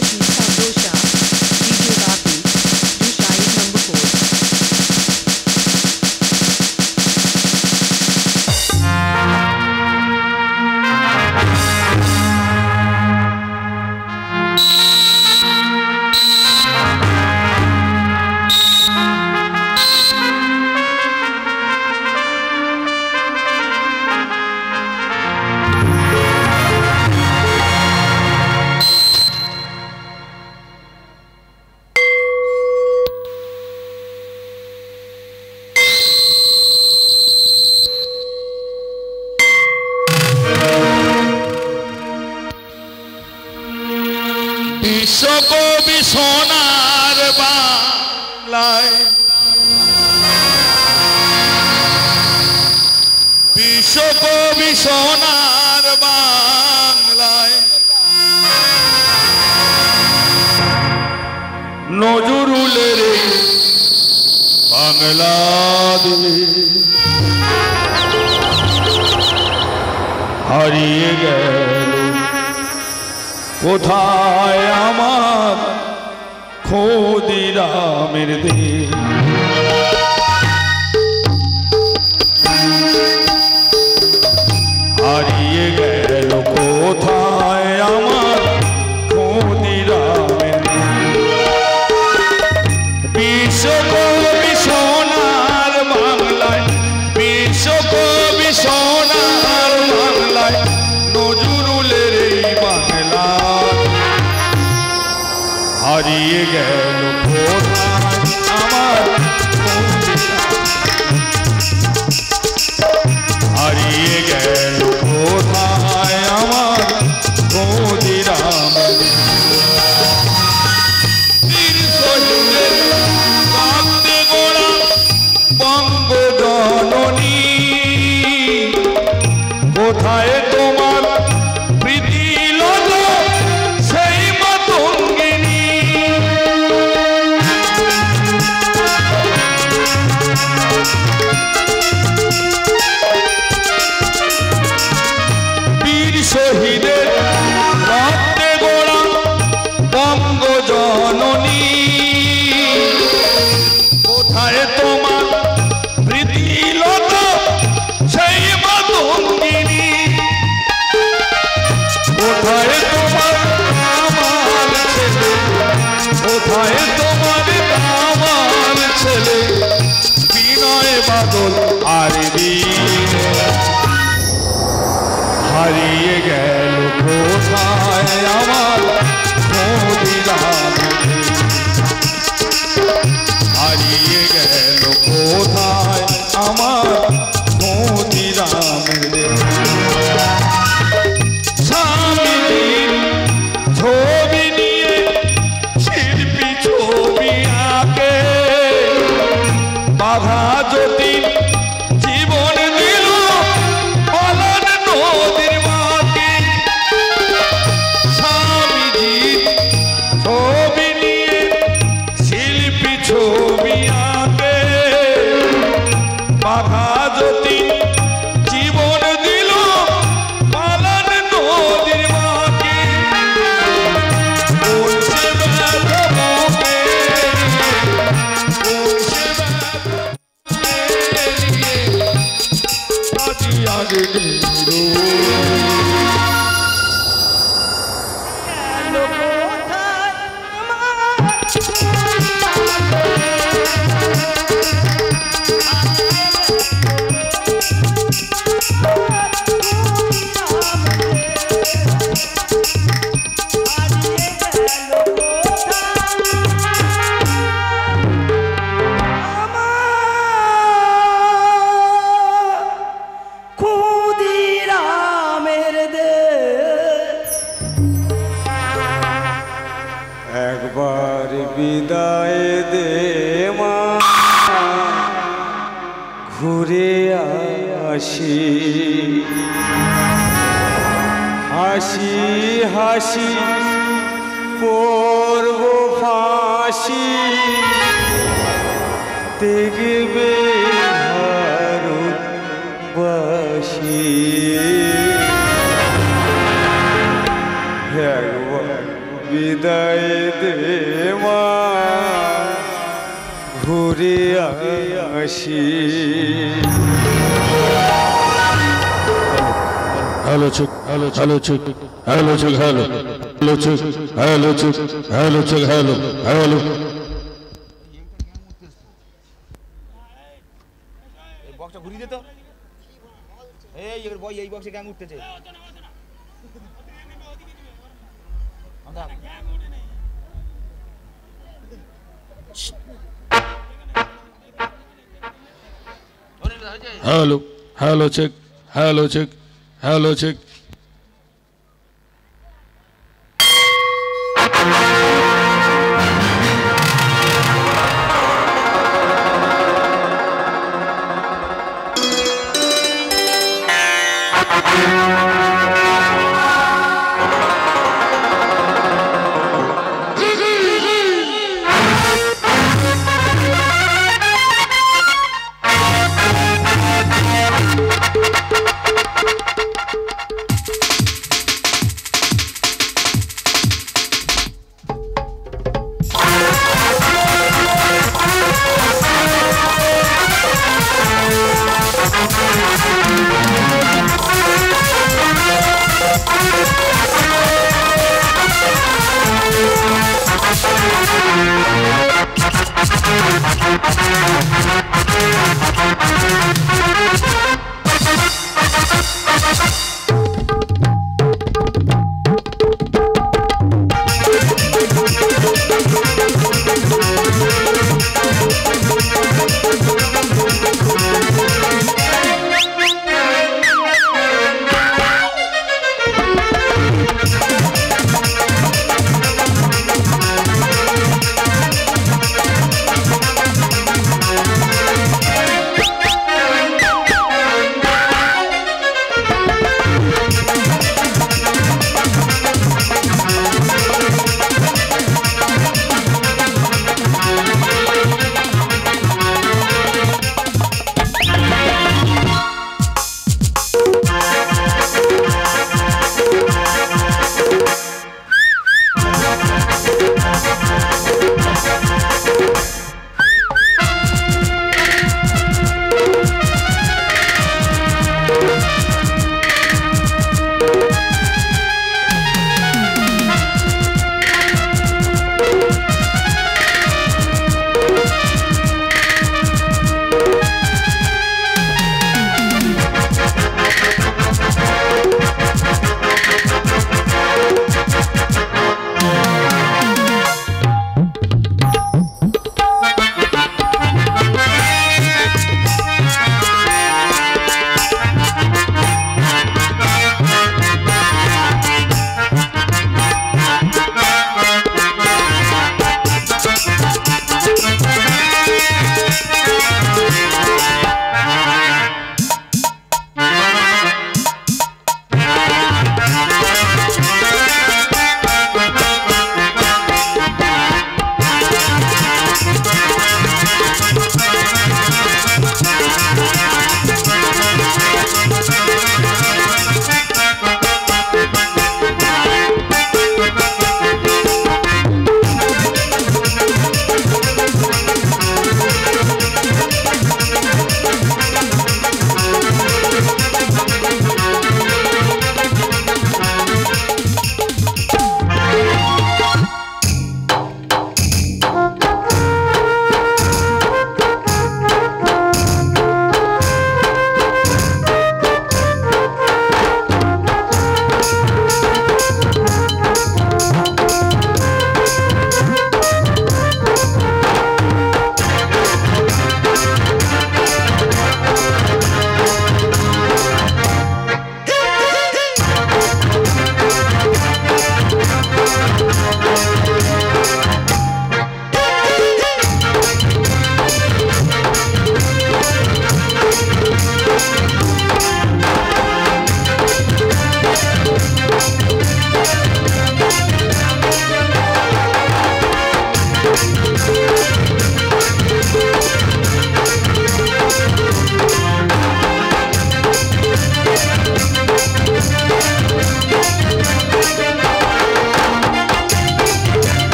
Rashi Sandosha, DJ Rafi, Jushai number 4. বিশ্বকবি সোনার বাংলায় বিশ্বকবি সোনার বাংলায় নজরুলের বাংলাদেশ হারিয়ে গেল কোথায় আমার ক্ষুদিরামের দেশ হারিয়ে গেল কোথায় আমার ক্ষুদিরামের দেশ বিশ্বকবি সোনার বাংলায় বিশ্বকবি সোনার বাংলায় নজরুলের এই বাংলা হারিয়ে গেল কোথায় আমার হারিয়ে গেল কোথায় আমার ক্ষুদিরাম বঙ্গ জননী কোথায় তোমার প্রীতি লতা সেই মাতঙ্গিনী বীর শহীদের রক্তে গোড়া বঙ্গ জননী কোথায় তোমার প্রীতি লতা সেই মাতঙ্গিনী কোথায় তোমার আমার ছেলে কোথায় তোমার আমার ছেলে বিনয় বাদল আর হারিয়ে গেল কোথায় আমার ক্ষুদিরাম হারিয়ে গেল কোথায় আমার ক্ষুদিরামের দেশ স্বামীর ছবি নিয়ে শিল্পী ছবি আঁকে বাঘা যতীন জীবন দিল বলন নদীর মাকে স্বামীজির ছবি নিয়ে শিল্পী ছবি আঁকে বাঘা যতীন জীবন দিল পালন নদীর মাকে কোন সে ব্যথা কোন সে ব্যথা আগে একবার বিদায় দে মা ঘুরে আসি হাসি হাসি পড়ব ফাঁসি দেখবে ভারতবাসী একবার বিদায় বিদায় দে মা ঘুরে আসি Hello chick, hello chick, hello chick, hello, hello chick, hello chick, hello chick, hello, hello. এই বক্সটা ঘুরিয়ে দে তো এই এর বয় এই বক্সে গ্যাং উঠতেছে আমরা Hello, hello chick, hello chick, hello chick.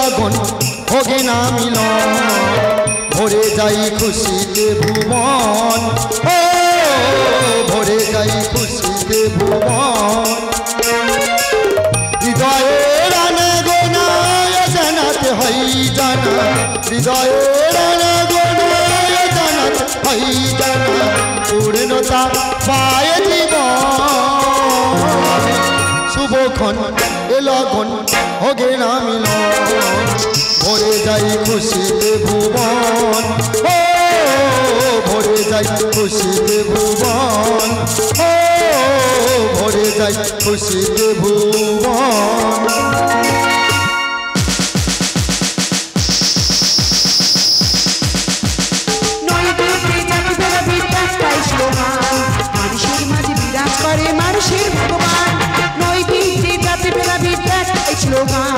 লগন হোগে না মিলন ভরে যাই খুশিতে ভুবন ও ভরে যাই খুশিতে ভুবন হৃদয়ের আনাগোনায় জানাতে হয় জানা হৃদয়ের আনাগোনায় জানাতে হয় জানা পূর্ণতা পায় জীবন শুভক্ষণ এ লগন হোগে না মিলন ভরে যাই খুশিতে ভুবন ও ভরে যাই খুশিতে ভুবন ও ভরে যাই খুশিতে ভুবন মানুষের মাঝে বিরাজ করে মানুষের ভগবান নয় তিনটি জাতি ভেদা বিদ্যাস এই স্লোগান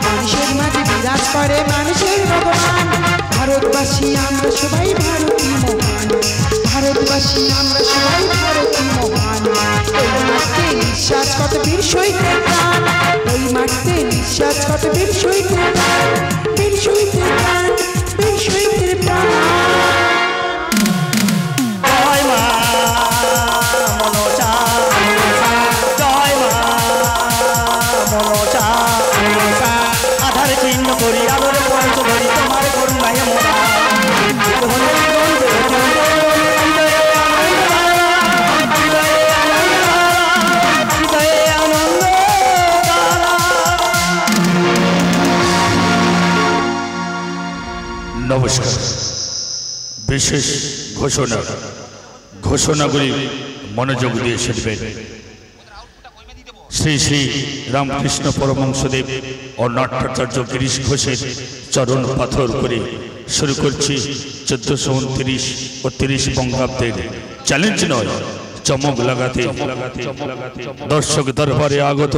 মানুষের মাঝে বিরাজ করে মানুষের ভগবান ভারতবাসী আমরা সবাই ভারতী মহান ভারতবাসী আমরা সবাই ভারতী মহান ওই মাঠে নিঃশ্বাস কত বীর শহীদের প্রাণ ওই মাঠে নিঃশ্বাস কত বীর শহীদের প্রাণ বীর শহীদের প্রাণ বীর শহীদের প্রাণ আধার চিহ্ন করি আলোরে পঞ্চ ধরি তোমার করুণায় মোরা নমস্কার বিশেষ ঘোষণাগুলি মনোযোগ দিয়ে শুনবেন শ্রী শ্রী রামকৃষ্ণ পরমহংসদেব ও নাট্যাচার্য গিরিশ ঘোষের চরণ পাথর করে শুরু করছি 1429 ও 30 বঙ্গাব্দের চ্যালেঞ্জ নয় চমক লাগাতে দর্শক দরবারে আগত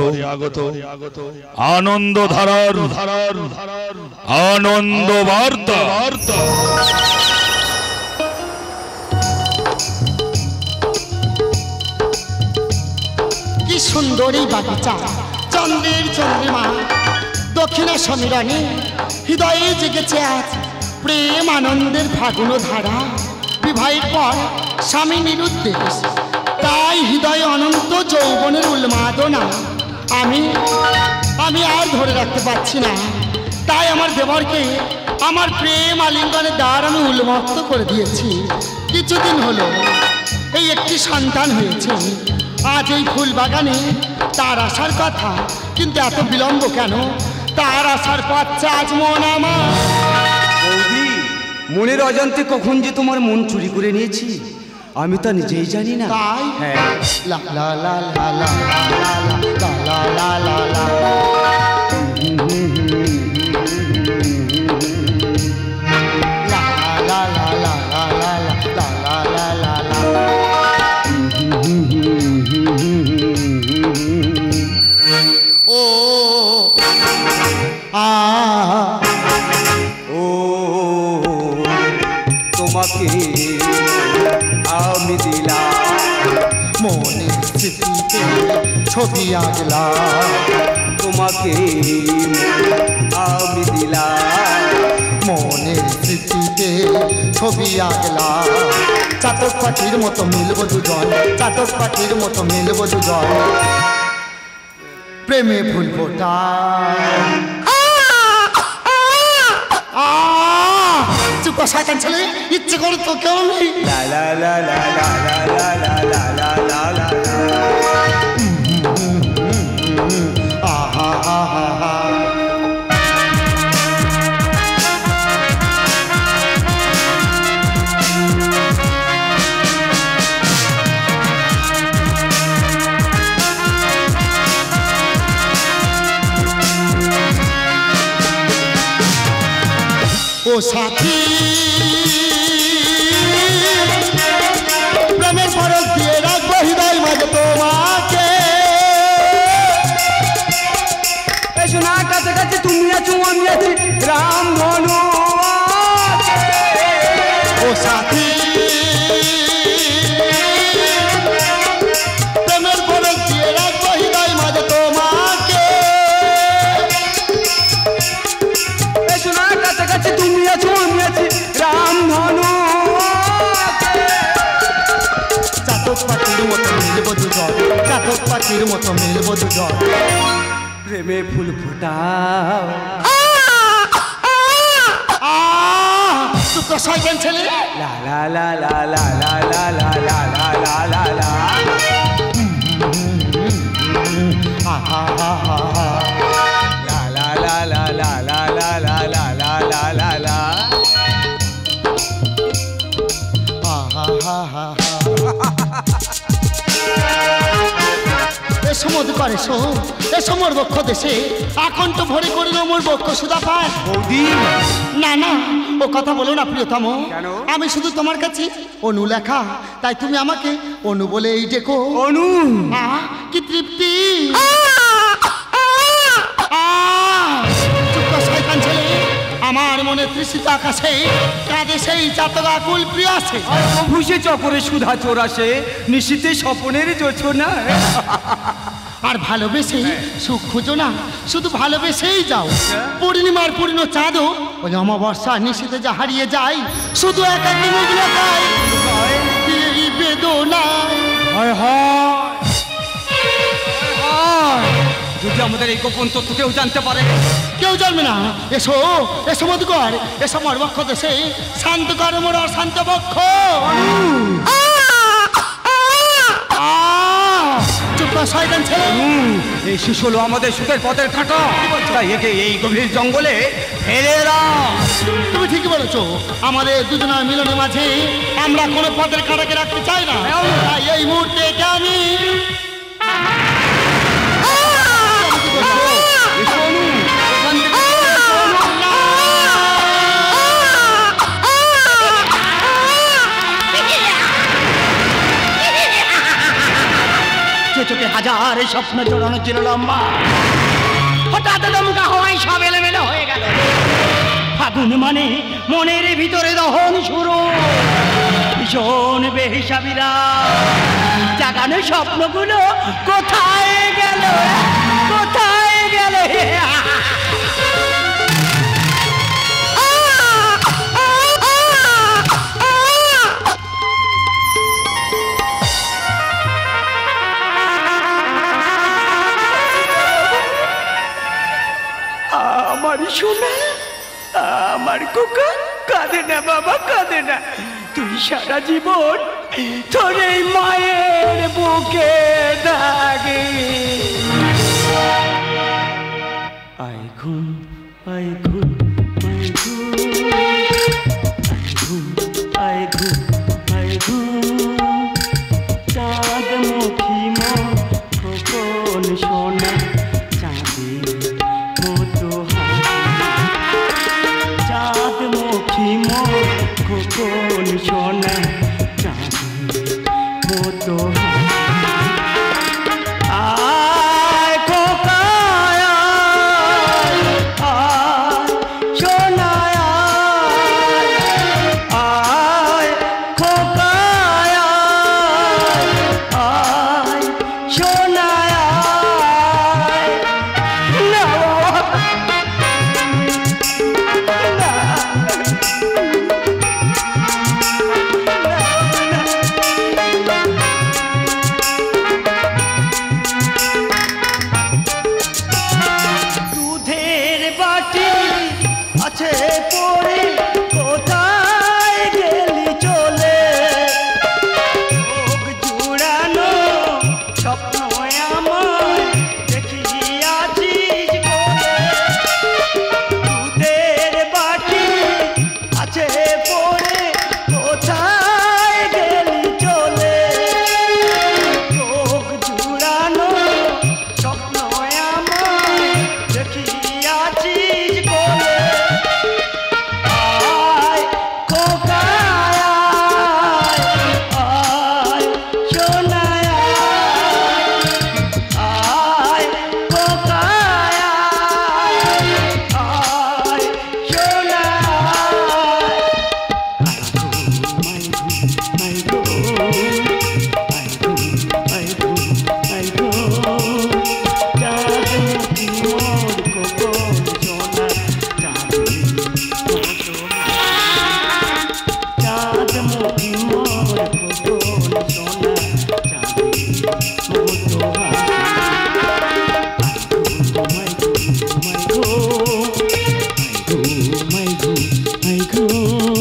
আনন্দ ধারার আনন্দ বার্তা কি সুন্দরী বাগিচা চন্দ্রের চন্দ্রিমা দক্ষিণা সমীরণে হৃদয়ে জেগেছে আজ প্রেম আনন্দের ফাগুন ধারা বিবাহের পর স্বামী নিরুদ্দেশ তাই হৃদয়ে অনন্ত যৌবনের উন্মাদনা আমি আর ধরে রাখতে পারছি না তাই আমার দেবরকে আমার প্রেম আলিঙ্গনের দ্বার আমি উন্মুক্ত করে দিয়েছি কিছুদিন হলো এই একটি সন্তান হয়েছে আজ এই ফুল বাগানে তার আসার কথা কিন্তু এত বিলম্ব কেন তার আসার পাচ্ছে আজ মন আমার বৌদি মনের অজান্তে কখন যে তোমার মন চুরি করে নিয়েছি আমি তা নিজেই জানি না তাই হ্যাঁ লা লা লা লা লা লা লা লা লা লা তোমাকে আমি দিলাম মনের স্মৃতিতে ছবি আঁকলাম তোমাকে আমি দিলাম মনের স্মৃতিতে ছবি আঁকলাম চাতক পাখির মতো মিলব দুজন চাতক পাখির মতো মিলব দুজন প্রেমে ফুল ফোটা চুপ শয়তান ছেলে ইচ্ছে করে তো কেউ নেই লা লা লা লা লা লা লা লা লা লা লা আহা আহা আহা ও সাথী প্রেমের ফরক দিয়ে রাখবো হৃদয় মাঝে তোমাকে শোনা কাছে কাছে তুমি আছো আমি আছি রাম ধনু ও সাথী প্রেমের ফরক দিয়ে রাখবো হৃদয় মাঝে তোমাকে জগৎ পাখির মতো মেলবো দুজন। প্রেমে ফুল ফোটাও তুই তো শয়তান ছেলে। লা লা লা লা লা লা লা লা লা লা লা লা এসো মধুকর এসো, এসো মোর বক্ষ দেশে, আকণ্ঠ ভরে করিল মোর বক্ষ সুধা পান। বৌদি না না, ও কথা বলো না প্রিয়তম। কেন? আমি শুধু তোমার কাছে অনু লেখা, তাই তুমি আমাকে অনু বলে এই ডেকো। অনু কি তৃপ্তি! চুপ কর শয়তান ছেলে, আমার মনে তৃষিত আকাশে কাঁদে সেই চাতকা কুল প্রিয় আছে। ভুষে চকরে সুধা চোরাসে নিশীতে স্বপনের জোছনা। আর ভালোবেসে সুখ খুঁজো না, শুধু ভালোবেসেই যাও। পূর্ণিমার পূর্ণ চাঁদও ওই অমাবস্যা নিশীতে যা হারিয়ে যায়, শুধু একাকি মুখ লুকায় এই বেদনা। হয় হয় যদি আমাদের এই গোপন তথ্য কেউ জানতে পারে। কেউ জানবে না। এসো এসো মধুকর, এসো মোর বক্ষ দেশে, শান্ত কর মোর অশান্ত বক্ষ। চুপ কর শয়তান ছেলে। এই শিশু হলো আমাদের সুখের পথের কাঁটা, তাই একে এই গভীর জঙ্গলে ফেলে দাও। তুমি ঠিকই বলেছো, আমাদের দুজনের মিলনের মাঝে আমরা কোনো পথের কাঁটাকে রাখতে চাই না। তাই এই মুহূর্তে একে আমি চোখে হাজার স্বপ্ন জড়ানো ছিল লম্বা, হঠাৎ দমকা হওয়ায় সব এলোমেলো হয়ে গেল। ফাগুন মানে মনের ভিতরে দহন শুরু, ভীষণ বেহিসাবিরা জাগানো স্বপ্নগুলো কোথায় গেল, কোথায় গেল? আমার সোনা, আমার কোকা, কাঁদে না বাবা, কাঁদে না। তুই সারা জীবন তোর এই মায়ের বুকে দাগে। আয় ঘুম, আয় ঘুম, আয় ঘুম, আয় ঘুম, আয় ঘুম। চাঁদ মুখী মন খোকন সোনা, চাঁদের মতো চাঁদ মুখী মন খোকন সোনা, চাঁদের মতো আয় খোকায় আয় সোনায় আয় খোকায় আয় সোনায় না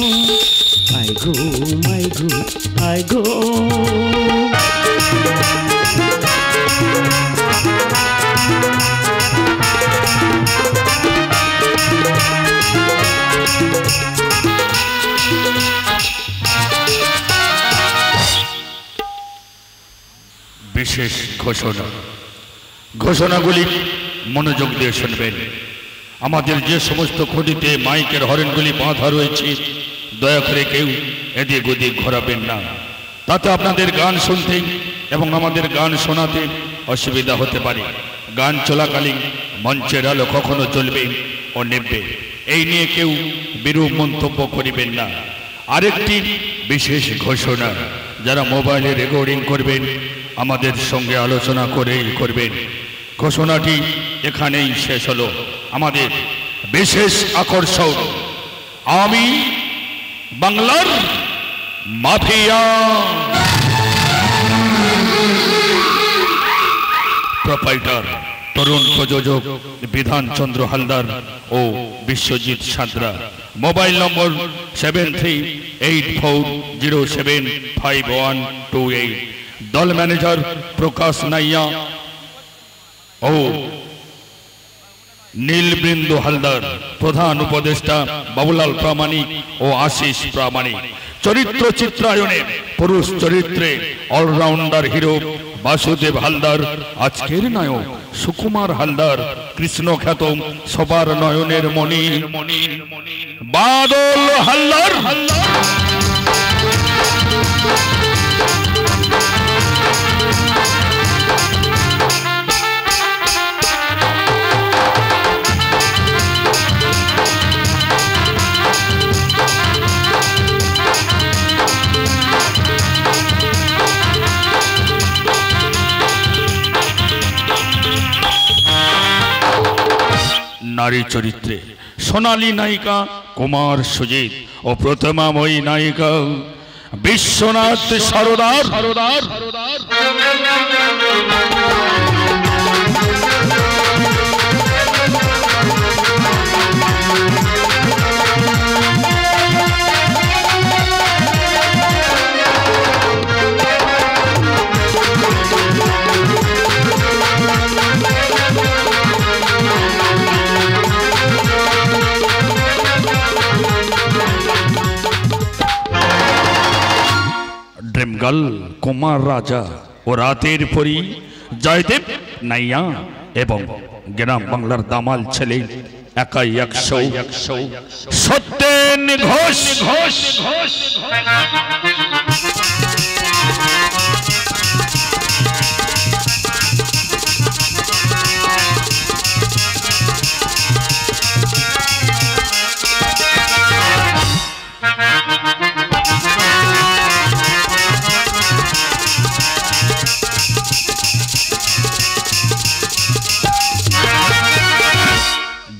I go, my good, I go. বিশেষ ঘোষণা ঘোষণাগুলি মনোযোগ দিয়ে শুনবেন। আমাদের যে সমস্ত খুঁটিতে মাইকের হরেনগুলি বাঁধা রয়েছে দয়া করে কেউ এদিক ওদিক ঘোরাবেন না, তাতে আপনাদের গান শুনতে এবং আমাদের গান শোনাতে অসুবিধা হতে পারে। গান চলাকালীন মঞ্চের আলো কখনো জ্বলবে ও নিভবে, এই নিয়ে কেউ বিরূপ মন্তব্য করিবেন না। আরেকটি বিশেষ ঘোষণা, যারা মোবাইলে রেকর্ডিং করবেন আমাদের সঙ্গে আলোচনা করেই করবেন। ঘোষণাটি এখানেই শেষ হলো। আমাদের বিশেষ আকর্ষণ আমি বাংলার মাফিয়া। প্রোপাইটার তরুণ প্রযোজক বিধানচন্দ্র হালদার ও বিশ্বজিৎ সাঁতরা। Mobile number 7384075128। দল ম্যানেজার প্রকাশ নাইয়া ও নীলবৃন্দ হালদার। প্রধান উপদেষ্টা বাবুলাল প্রামাণিক ও আশিস প্রামাণিক। চরিত্র চিত্রায়নে পুরুষ চরিত্রে অলরাউন্ডার হিরো বাসুদেব হালদার। আজকের নায়ক সুকুমার হালদার। কৃষ্ণ খ্যাত সবার নয়নের মণি বাদল হালদার। নারী চরিত্রে সোনালী নায়িকা কুমার সুজিত ও প্রথমাময়ী নায়িকা বিশ্বনাথ সরদার। ড্রিমগার্ল কুমার রাজা ও রাতের পরি জয়দেব নাইয়া এবং গ্রাম বাংলার দামাল ছেলে একাই 100 সত্যেন ঘোষ।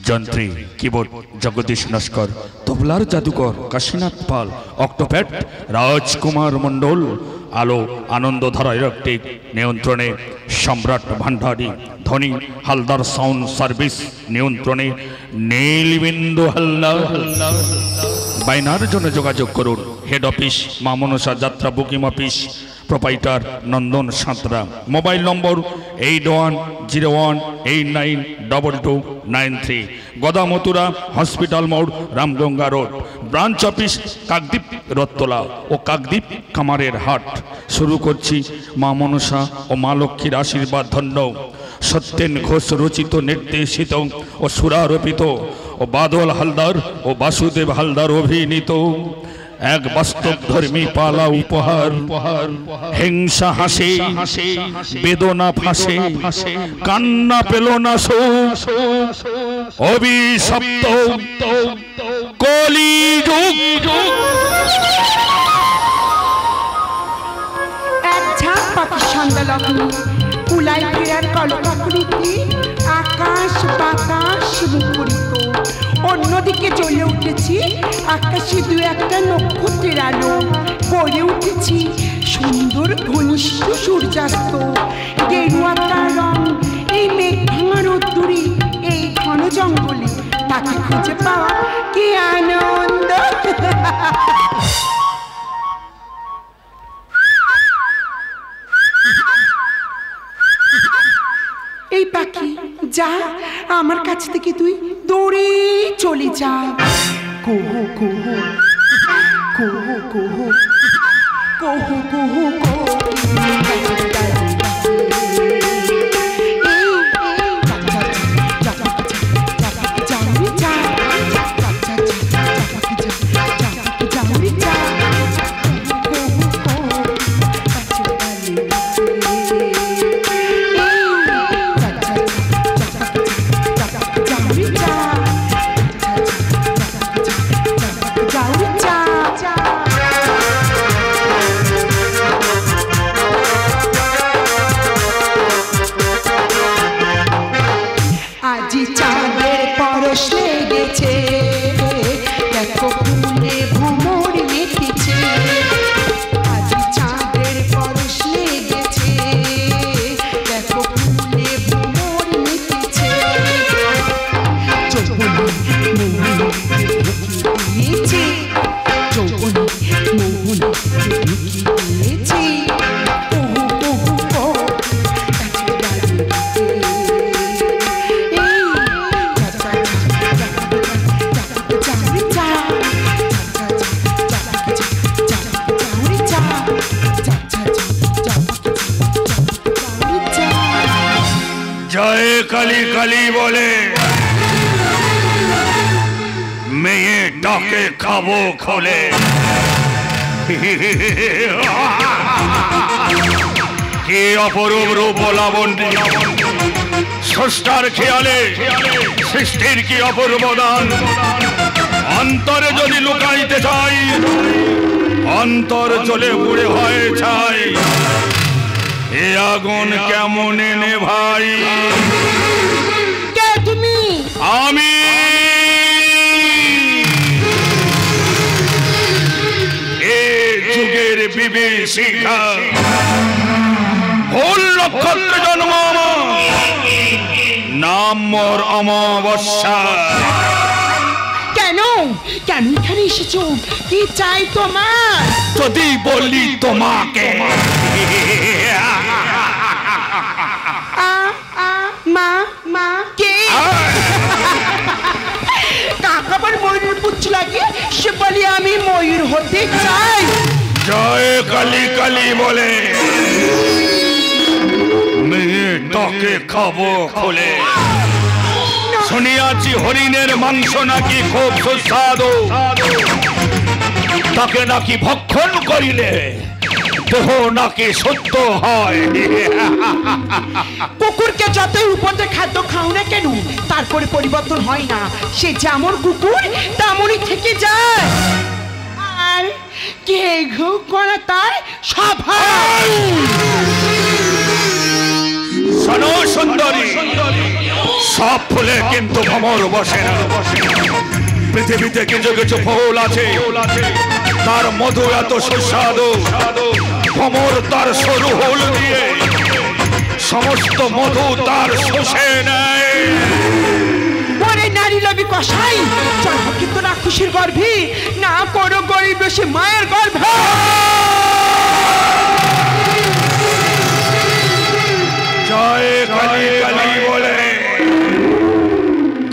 যন্ত্রী কিবোর্ড জগদীশ নস্কর। তবলার জাদুকর কাশীনাথ পাল। অক্টোপ্যাড রাজকুমার মণ্ডল। আলো আনন্দধারা ইলেকট্রিক নিয়ন্ত্রণে সম্রাট ভান্ডারী। ধ্বনি হালদার সাউন্ড সার্ভিস নিয়ন্ত্রণে নীলবিন্দু হালদার। বাইনার জন্য যোগাযোগ করুন হেড অফিস মা মনসা যাত্রা booking office. Proprietor Nandan Santra. Mobile number 8101892293। Gadamathura hospital মোড় Ramganga road. Branch office Kakdwip Rattala ও কাকদ্বীপ কামারের হাট। শুরু করছি মা মনসা ও মা লক্ষ্মীর আশীর্বাদ ধন্য। সত্যেন ঘোষ রচিত নির্দেশিত ও সুরারোপিত ও বাদল হালদার ও বাসুদেব হালদার অভিনীত এক বাস্তব ধর্মী পালা উপহার। হিংসা হাসে বেদনা ফাঁসে কান্না পেল না শো অভিশপ্ত কলিযুগ। এক ঝাঁক পাখির সন্ধ্যা লগ্ন কুলাই ফেরার কলকাকলিতে আকাশ বাতাস মুখরিত। অন্যদিকে চলে উঠেছি আকাশে দু একটা নক্ষত্রের আলো। পড়ে উঠেছি সুন্দর ঘনিষ্ঠ সূর্যাস্ত। গেরুয়া তার রং এই মেঘ ভাঙা রোদ্দুরে এই ঘন জঙ্গলে তাকে খুঁজে পাওয়া কি আনন্দ। এই পাখি যা, আমার কাছ থেকে তুই দৌড়ে চলে যা। কুহু কুহু কুহু কুহু কুহু কুহু আজি চাঁদের পরশ লেগেছে, দেখো ফুলে ভ্রমর মেতেছে। আজি চাঁদের পরশ লেগেছে, দেখো ফুলে ভ্রমর মেতেছে। যৌবনে মোহন দিয়েছে, যৌবনে মোহন দিয়েছে। জয় কালী কালী বলে মেয়ে ডাকে খাবো খোলে। কি অপরূপ রূপ লাবণ্য, স্রষ্টার খেয়ালে সৃষ্টির কি অপূর্ব দান। অন্তরে যদি লুকাইতে চাই, অন্তর চলে পুড়ে হয় ছাই। এ আগুন কেমন এনে ভাই? কে তুমি? আমি এ যুগের বিভীষিকা, ভুল নক্ষত্র জন্ম, নাম মোর অমাবস্যা। কেন কেন এখানে এসেছো? কি চাই তোমার? যদি বলি তোমাকে মা মা কে? কাকাবার ময়ূর পুচ্ছ লাগে, সে বলি আমি ময়ূর হতে চাই। জয় কালী কালী বলে মেয়ে ডাকে খাবো খোলে। শুনিয়াছি হরিণের মাংস নাকি খুব সুস্বাদু, তাকে নাকি ভক্ষণ করিলে দেহ নাকি শুদ্ধ হয়। কুকুরকে যতই উপরে খাদ্য খাও না কেন, তারপরে পরিবর্তন হয় না। সে যেমন কুকুর তেমনই থেকে যায়। আর কে ঘু করা তার স্বভাব। শোনো সুন্দরী, সব ফুলে কিন্তু ভ্রমর বসে না। পৃথিবীতে কিছু কিছু ফুল আছে, তার মধু এত সুস্বাদু, ভ্রমর তার সরু হুল দিয়ে সমস্ত মধু তার শুষে নেয়। ওরে নারী লবি কষাই, জন্ম কিন্তু রাক্ষসীর গর্ভে, না করো গরিব সে মায়ের গর্ভে। জয় কালী কালী বলে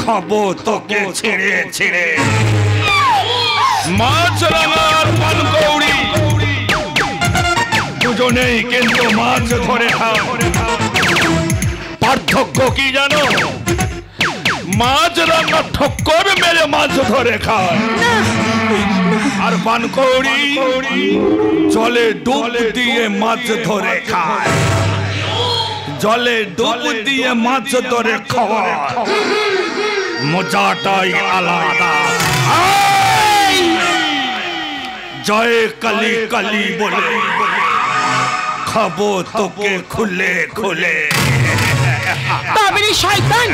খাবো তোকে ছিঁড়ে ছিঁড়ে। মাছ রাঙার পানকৌড়ি দুজনেই কিন্তু মাছ ধরে খায়। পার্থক্য কি জানো? মাছ রাঙা ঠক্কর মেরে মাছ ধরে খায়, আর পানকৌড়ি জলে ডুব দিয়ে মাছ ধরে খায়। জলে ডুব দিয়ে মাছ ধরে খাওয়া মজাটাই আলাদা। জয় কালী কালী বলে খাবো তোকে খুলে খুলে। তবে শয়তান,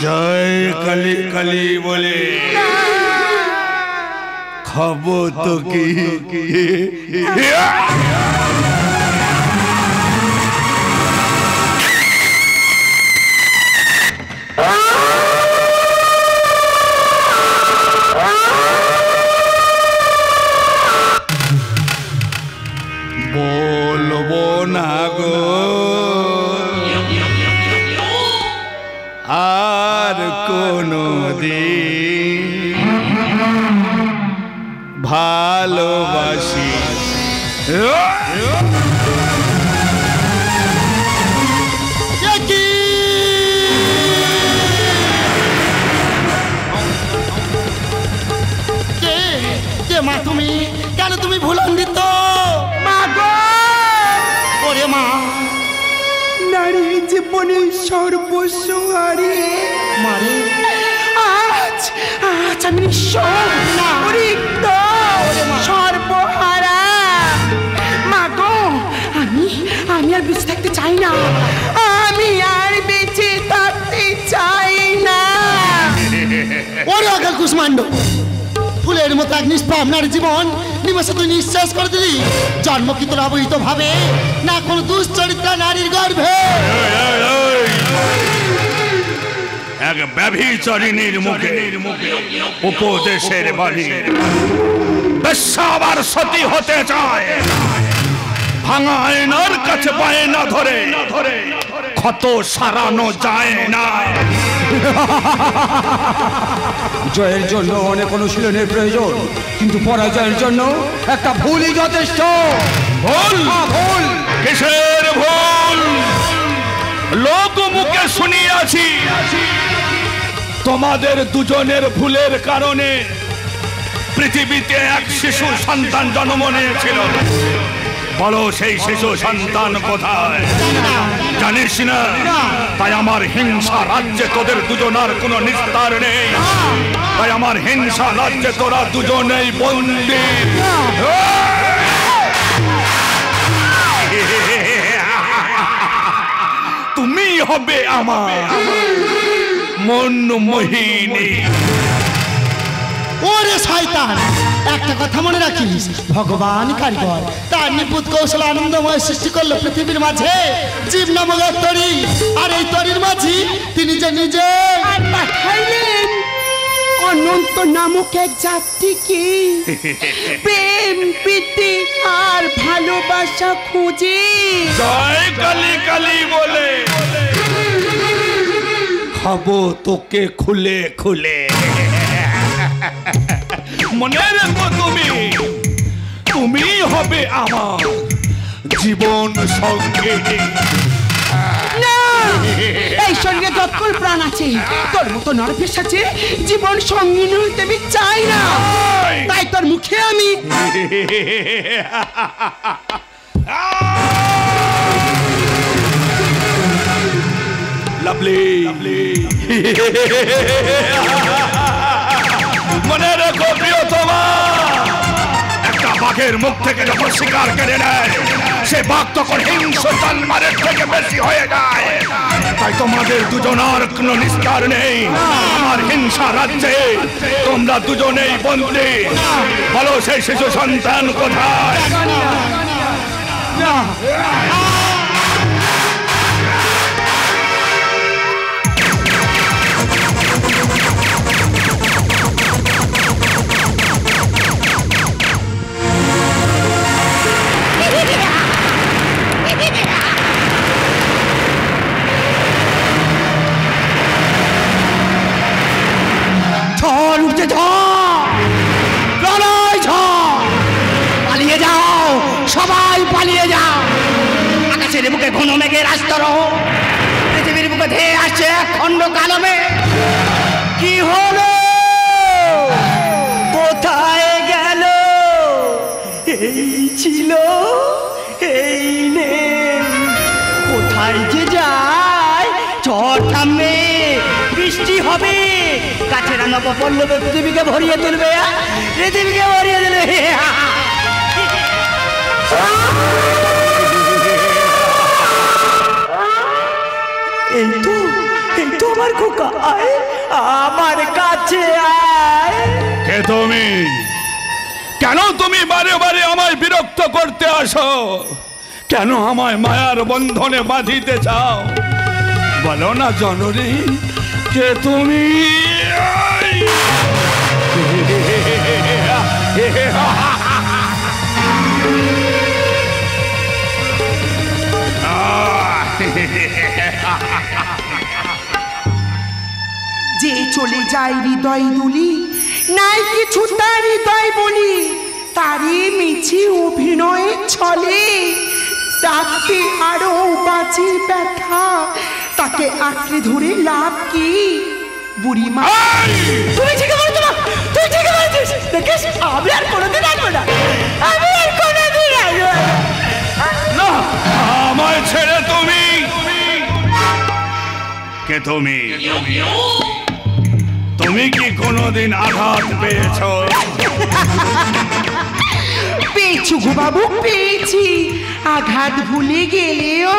জয় কালী কালী বলে খাবো তোকে। বলবো না গো আর কোনো দিন ভালোবাসি। মা তুমি কেন তুমি ভুলন্দিত? মা গো, ওরে মা, নারী জীবনে সর্বস্ব হারিয়ে মারে আজ আমি নিঃস্ব রিক্ত সর্বহারা। মা গো, আমি আর বেঁচে থাকতে চাই না, আমি আর বেঁচে থাকতে চাই না। ওরে অকাল কুষ্মাণ্ড, ফুলের মতো এক নিষ্পাপ নারী জীবন নিমেষে তুই নিঃশ্বাস করে দিলি। জন্ম কি তোর অবহিত ভাবে না কোন দুশ্চরিত্রা নারীর গর্ভে? এক ব্যভিচারিণীর মুখে উপদেশের বাণী। বেশ্যা আবার সতী হতে চায়, ভাঙা আয়নার কাছে পায় না ধরে ক্ষত সারানো যায় না। জয়ের জন্য অনেক অনুশীলনের প্রয়োজন, কিন্তু পরাজয়ের জন্য একটা ভুলই যথেষ্ট। ভুল? ভুল কিসের ভুল? লোক মুখে শুনিয়াছি তোমাদের দুজনের ভুলের কারণে পৃথিবীতে এক শিশু সন্তান জন্ম নিয়েছিল। বলো সেই শিশু সন্তান কোথায়? জানিস না? তাই আমার হিংসা রাজ্যে তোদের দুজনার কোনো নিস্তার নেই। তাই আমার হিংসা রাজ্যে তোরা দুজনেই বন্দী। তুমি হবে আমার মনমোহিনী। ওরে শয়তান, একটা কথা মনে রাখিস, ভগবান কারিগর তার নিপুত কৌশল আনন্দময় সৃষ্টি করলো পৃথিবীর মাঝে জীব নামক এক তরি। আর এই তরির মাঝি তিনি যে নিজে পাঠাইলেন অনন্ত নামক এক যাত্রীকে প্রেম প্রীতি আর ভালোবাসা খুঁজে। জয় কালী কালী বলে খাবো তোকে খুলে খুলে। মনে রেখো তুমি হবে আমার জীবন সঙ্গে। না, এই সঙ্গে যতক্ষণ প্রাণ আছে তোর মতো নরফের সাথে জীবন সঙ্গী হইতে আমি চাই না। তাই তোর মুখে আমি লাভলি মনে রেখো প্রিয়তমা, একটা বাঘের মুখ থেকে যখন শিকার কেড়ে নেয় সে বাঘ তখন হিংস্র জানোয়ারের থেকে বেশি হয়ে যায়। তাই তোমাদের দুজনার কোনো নিস্তার নেই। আমার হিংসা রাজ্যে তোমরা দুজনেই বন্দী। বলো সেই শিশু সন্তান কোথায়? ঝড় উঠছে, প্রলয় ঝড়। পালিয়ে যাও, সবাই পালিয়ে যাও। আকাশের বুকে ঘন মেঘের আস্তরহ, পৃথিবীর বুকে ধেয়ে আসছে এক খণ্ড কালো মেঘ। কি হলো? কোথায় গেল? এই ছিল, এই নেই। কোথায় যে যায়? ঝড় থামবে, বৃষ্টি হবে, কাছে রাঙা পল্লবে পৃথিবীকে ভরিয়ে তুলবে, পৃথিবীকে ভরিয়ে তুলবে। এই তো আমার খোকা, আয় আমার কাছে আয়। কে তুমি? কেন তুমি বারে বারে আমায় বিরক্ত করতে আসো? কেন আমায় মায়ার বন্ধনে বাঁধিতে চাও? বলো না জননী, কে তুমি? যে চলে যায় হৃদয় দুলি, নাই কিছু তার হৃদয় বলি, তারই মিছি অভিনয়ে ছলে, ডাকতে আরো বাঁচি ব্যথা, তাকে আঁকড়ে ধরে লাভ কি? বুড়িমা তুমি ঠিক বলছো না, তুই ঠিক বলছিস। দেখিস আমি আর কোনোদিন আসবো না, আমি আর কোনোদিন আসবো না। আমায় ছেড়ে তুমি কে? তুমি তুমি কি কোনোদিন আঘাত পেয়েছো? পেয়েছি গো বাবু, পেয়েছি। আঘাত ভুলে গেলেও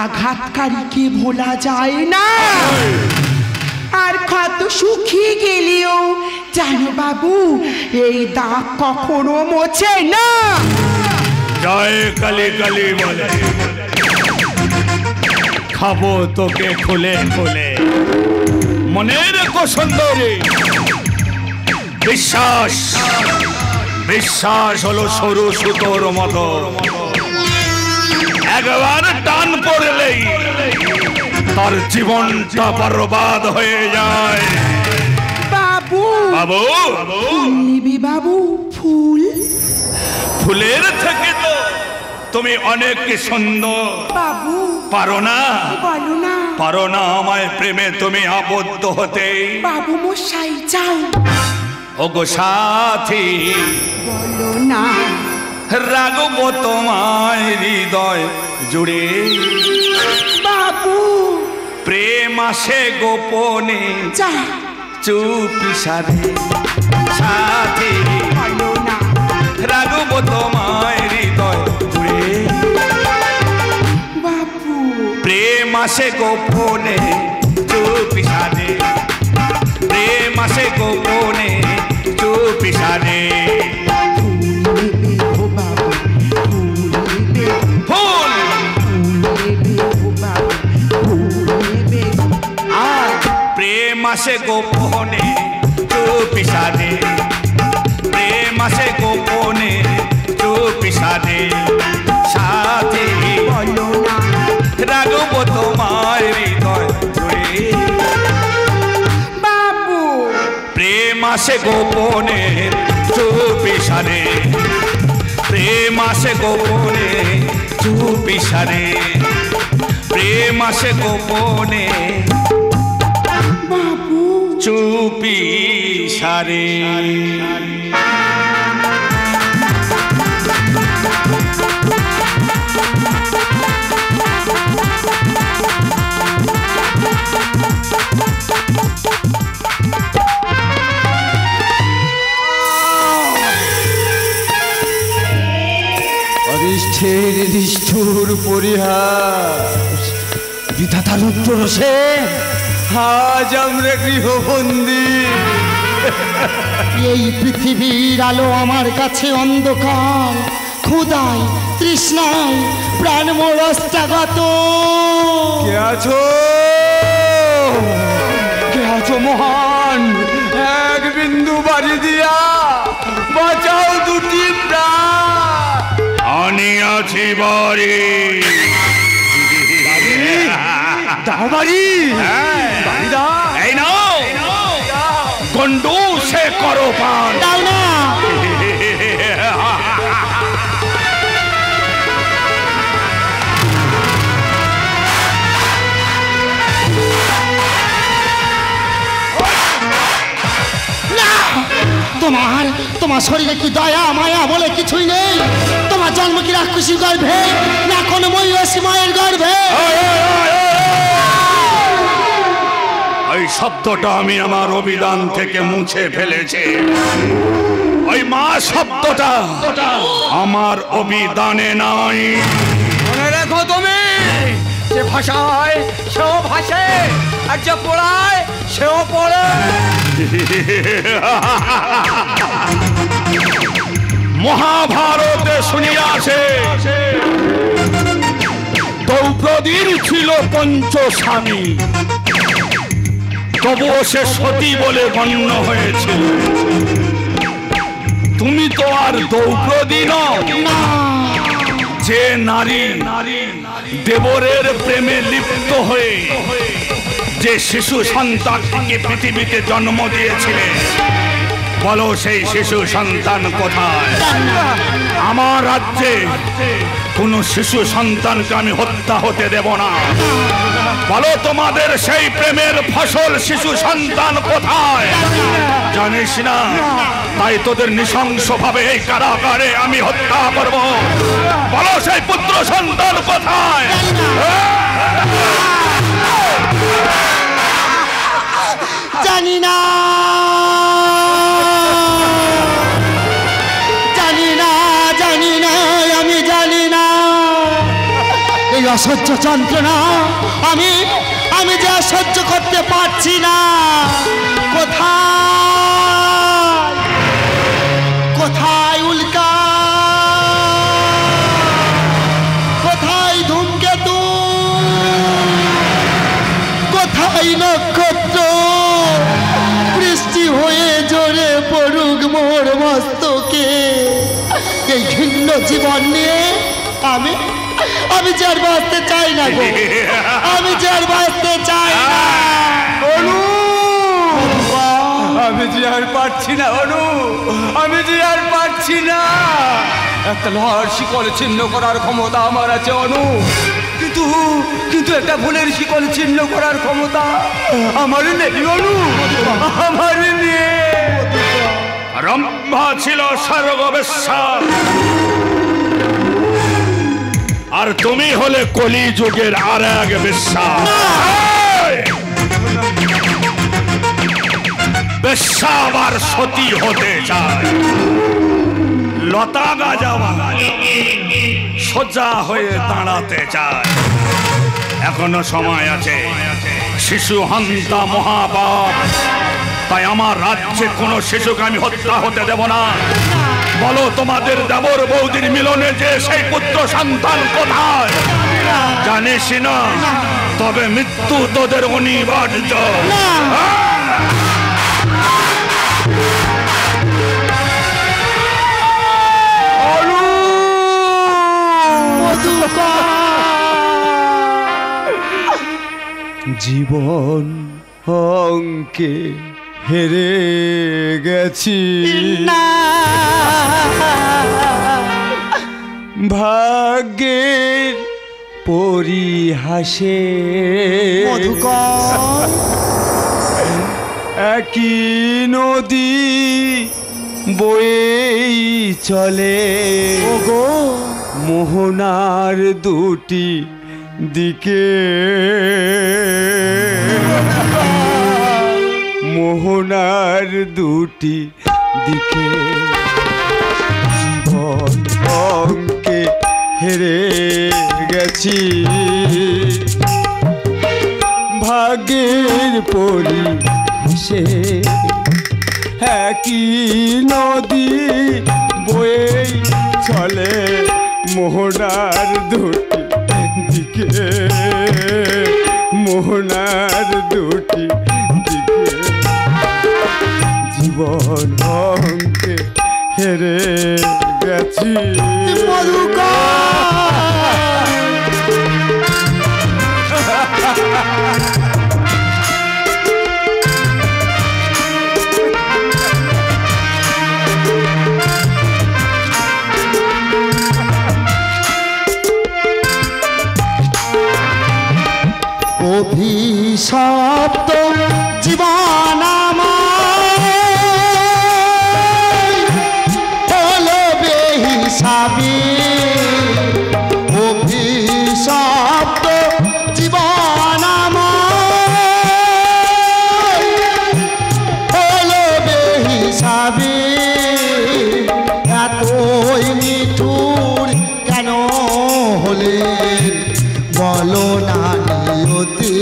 আঘাতকারীকে ভোলা যায় না। আর ক্ষত শুকিয়ে গেলেও জানো বাবু, এই দাগ কখনো মোছে না। জয় কালী কালী বলে খাবো তোকে খুলে খুলে। মনে রেখো সুন্দরী, বিশ্বাস বিশ্বাস হলো সরু সুতোর মতো, একবার টান পড়লেই তার জীবনটা বরবাদ হয়ে যায়। বাবু বাবু নিবি বাবু ফুল? ফুলের থেকে তো তুমি অনেক সুন্দর। বাবু পারো না? বলো না। পারো না আমায় প্রেমে তুমি আবদ্ধ হতে? বাবু মশাই যাও। ওগো সাথী বলো না। রাগবো তোমায় হৃদয় জুড়ে। বাবু প্রেম আসে গোপনে যা। চুপি সারে। সাথী বলো না। রাগবো তোমায় হৃদয় জুড়ে। বাবু প্রেম আসে গোপনে চুপি সারে। প্রেম আসে গোপনে চুপি সারে। ফুল আর প্রেম আসে গোপনে চুপি সারে। প্রেম আসে গোপনে চুপি সারে। সাথী বলো না। রাগবো তোমার হৃদয় জুড়ে। বাবু প্রেম আসে গোপনে চুপি সারে। প্রেম আসে গোপনে চুপি সারে। প্রেম আসে গোপনে বাবু চুপি সারে। অরিষ্ঠের নিষ্ঠুর পরিহাস, বিধাতার উত্তর সে আজ আমরা গৃহবন্দী। এই পৃথিবীর আলো আমার কাছে অন্ধকার, ক্ষুধায় তৃষ্ণায় প্রাণ মোর অস্ত্রাগত। কে আছো? কে আছো মহান? এক বিন্দু বাড়ি দিয়া বাঁচাও দুটি প্রাণ। আমি আছি বাড়ি। দাও বাড়ি, বাড়ি দাও। এই নাও গন্ডু সে করো পান। দাও না। তোমার শরীরে কি দয়া মায়া বলে কিছুই নেই? তোমার জন্ম কি রাক্ষসীর গর্ভে, না কোনো মহিষী মায়ের গর্ভে? ওই শব্দটা আমি আমার অভিধান থেকে মুছে ফেলেছি। ওই মা শব্দটা আমার অভিধানে নাই। মনে রেখো তুমি, যে ভাষায় সেও ভাষে, আর যে পড়ায় সেও পড়ে। মহাভারতে শুনিয়াছে দ্রৌপদীর ছিল পঞ্চস্বামী, তবুও সে সতী বলে গণ্য হয়েছিল। তুমি তো আর দ্রৌপদী নও, যে নারী দেবরের প্রেমে লিপ্ত হয়ে যে শিশু সন্তানকে পৃথিবীতে জন্ম দিয়েছিলেন। বলো সেই শিশু সন্তান কোথায়? আমার রাজ্যে কোন শিশু সন্তানকে আমি হত্যা হতে দেব না। বলো তোমাদের সেই প্রেমের ফসল শিশু সন্তান কোথায়? জানিস না, তাই তোদের নৃশংস ভাবে এই কারাগারে আমি হত্যা করব। বলো সেই পুত্র সন্তান কোথায়? জানি না, জানি না, জানি না, আমি জানি না। এই অসহ্য যন্ত্রণা আমি যে সহ্য করতে পারছি না। কোথায় কোথায় উল্কা, কোথায় ধূমকেতু, কোথায় নক্ষত্র? বৃষ্টি হয়ে জোরে পড়ুক মোর মস্তকে। এই ঘৃণ্য জীবন নিয়ে আমি যে আর বাঁচতে চাই না গো, আমি যে আর বাঁচতে চাই না। অনু, আমি যে আর পারছি না অনু, আমি যে আর পারছি না। একটা লোহার শিকল ছিন্ন করার ক্ষমতা আমার আছে অনু, কিন্তু একটা ফুলের শিকল ছিন্ন করার ক্ষমতা আমার নেই অনু, আমার নেই। রম্ভা ছিল স্বর্গবেশ্যা, আর তুমি হলে কলিযুগের আর এক বেশ্যা। বেশ্যা আবার সতী হতে চায়, লতা গাজা সোজা হয়ে দাঁড়াতে চায়। এখনো সময় আছে, শিশু হত্যা মহাপাপ, তাই আমার রাজ্যে কোনো শিশুকে আমি হত্যা হতে দেব না। বলো তোমাদের দেবর বৌদির মিলনে যে সেই পুত্র সন্তান কোথায়? জানিস না, তবে মৃত্যু তোদের অনিবার্য। জীবন অঙ্কে হেরে গেছি, ভাগ্যের পরিহাসে একই নদী বয়েই চলে মোহনার দুটি দিকে, মোহনার দুটি দিকে। জীবন অঙ্কে হেরে গেছি, ভাগ্যের পরিহাসে একই নদী বয়ে চলে মোহনার দুটি দিকে, মোহনার দুটি দিকে। জীবন অঙ্কে হেরে গেছি। অভিশপ্ত জীবন হলো বেহিসাবি, অভিশপ্ত জীবন হলো বেহিসাবি। এতই নিঠুর কেন হলে বলো না নিয়তি।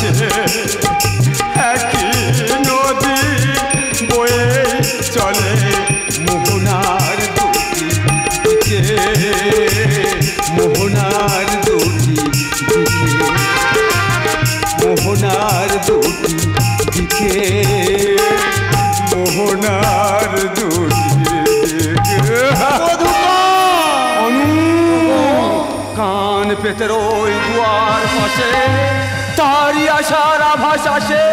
পাশে একই নদী বয়ে চলে মোহনার দুটি দিকে, মোহনার দুটি দিকে, মোহনার দুটি দিকে, মোহনার দুটি দিকে। কান পেতে রই দুয়ার পাশে, তারি আশার আভাস আসে,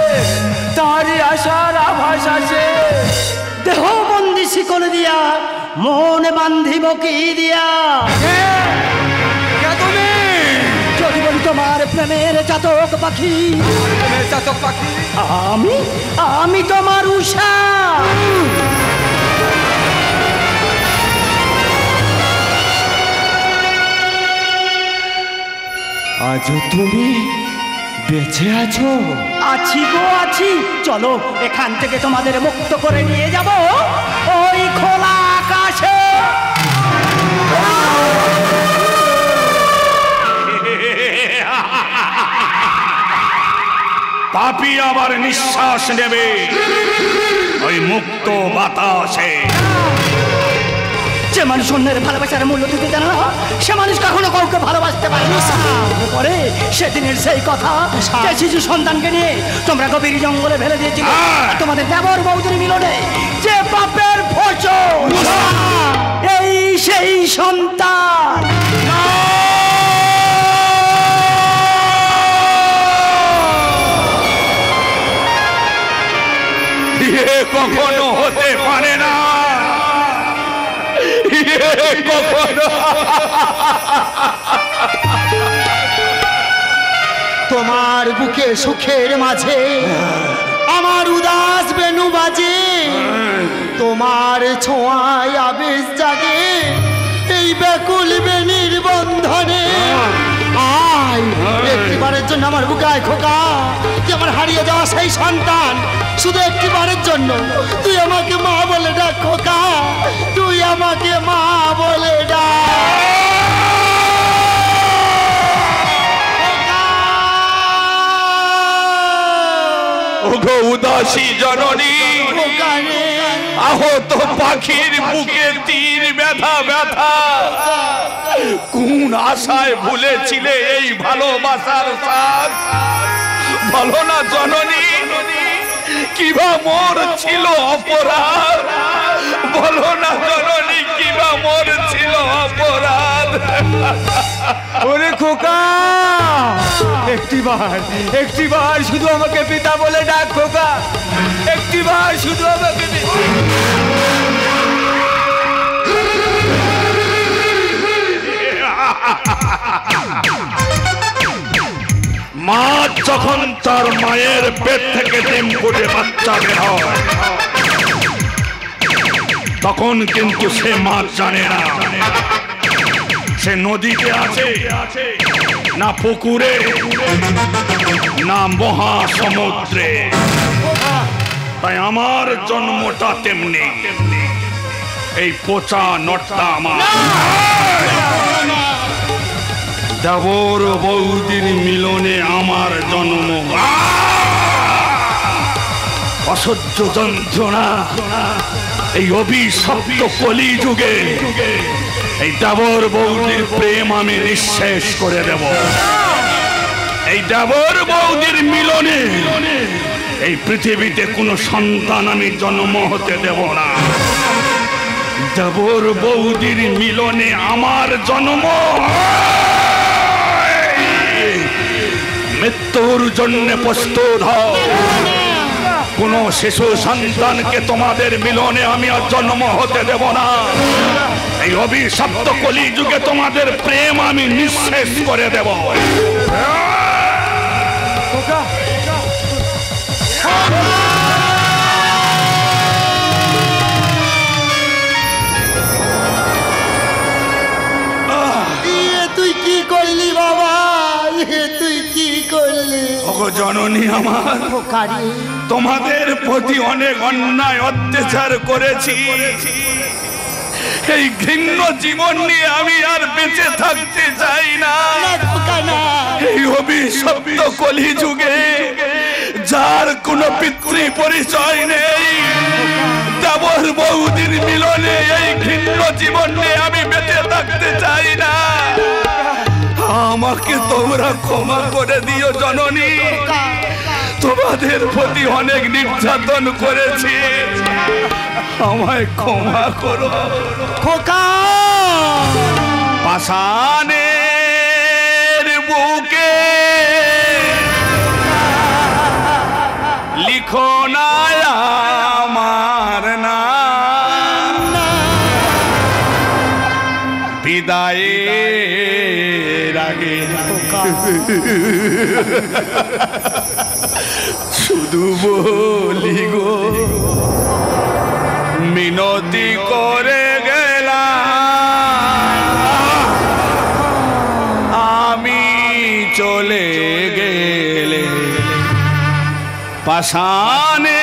তারি আশার আভাস আসে। দেহ বন্দি শিকল দিয়া মনে বান্ধিব কি দিয়া? তুমি যদি বলি তোমার প্রেমের চাতক পাখি, চাতক পাখি আমি আমি তোমার উষা। আজও তুমি বেঁচে আছো? আছি গো আছি। চলো এখান থেকে তোমাদের মুক্ত করে নিয়ে যাব ওই খোলা আকাশে। পাপী আবার নিঃশ্বাস নেবে ওই মুক্ত বাতাসে। যে মানুষ অন্যের ভালোবাসার মূল্য দিতে জানে না, সে মানুষ কখনো কাউকে ভালোবাসতে পারে না। পরে সেদিনের সেই কথা, যে শিশু সন্তানকে নিয়ে তোমরা গভীর জঙ্গলে ফেলে দিয়েছিলে, তোমাদের দেবর বৌদির মিলনে যে পাপের ফসল, এই সেই সন্তান। কখনো হতে পারে না, কখনো। তোমার বুকে সুখের মাঝে আমার উদাস বেনু বাজে, তোমার ছোঁয়ায় আবেশ জাগে এই ব্যাকুল বেনির বন্ধনে। আয় একটিবারের জন্য আমার বুকে আয় খোকা, যে আমার হারিয়ে যাওয়া সেই সন্তান, শুধু একটিবারের জন্য তুই আমাকে মা বলে ডাক খোকা, তুই আমাকে মা বলে ডাক। ওগো উদাসী জননী, আহত পাখির বুকে তীর ব্যথা ব্যথা। কোন আশায় ভুলেছিলে এই ভালোবাসার স্বাদ? বলো না জননী, কিবা মোর ছিল অপরাধ? বলো না জননী, কিবা মোর ছিল অপরাধ? ওরে খোকা, একটিবার শুধু আমাকে পিতা বলে ডাক খোকা, একটিবার শুধু আমাকে। মা যখন তার মায়ের পেট থেকে ডিম ফুটে বাচ্চা বের হয়, তখন কিন্তু সে মা জানে না সে নদীতে আছে না পুকুরে না মহাসমুদ্রে। তাই আমার জন্মটা তেমনি, এই পচা নটটা আমার। দেবর বৌদির মিলনে আমার জন্ম, অসহ্য যন্ত্রণা এই অভিশপ্ত কলি যুগে এই দেবর বৌদির প্রেম আমি নিঃশেষ করে দেব। এই দেবর বৌদির মিলনে এই পৃথিবীতে কোনো সন্তান আমি জন্ম হতে দেব না। দেবর বৌদির মিলনে আমার জন্ম মৃত্যুর জন্য প্রস্তুত হও। কোন শিশু সন্তানকে তোমাদের মিলনে আমি আর জন্ম হতে দেব না। এই অভিশপ্ত কলি যুগে তোমাদের প্রেম আমি নিঃশেষ করে দেব। তুই কি করলি বাবা, তুই কি করলি? ওগো জননী আমার, তোমাদের প্রতি অনেক অন্যায় অত্যাচার করেছি। এই ঘৃণ্য জীবন নিয়ে আমি আর বেঁচে থাকতে চাই না। এই অভিশপ্ত কলি যুগে কোনো পিতৃ পরিচয় নেই, দেবর বৌদির মিলনে এই ঘৃণ্য জীবনে আমি বেঁচে থাকতে চাই না। আমাকে তোমরা ক্ষমা করে দিও জননী, তোমাদের প্রতি অনেক নির্যাতন করেছি, আমায় ক্ষমা করো। খোকা পাষাণের বুকে লিখো না আমার নাম, বিদায়ের আগে শুধু বলি গো, মিনতি করে গেলাম, আমি চলে গেলে পাষাণে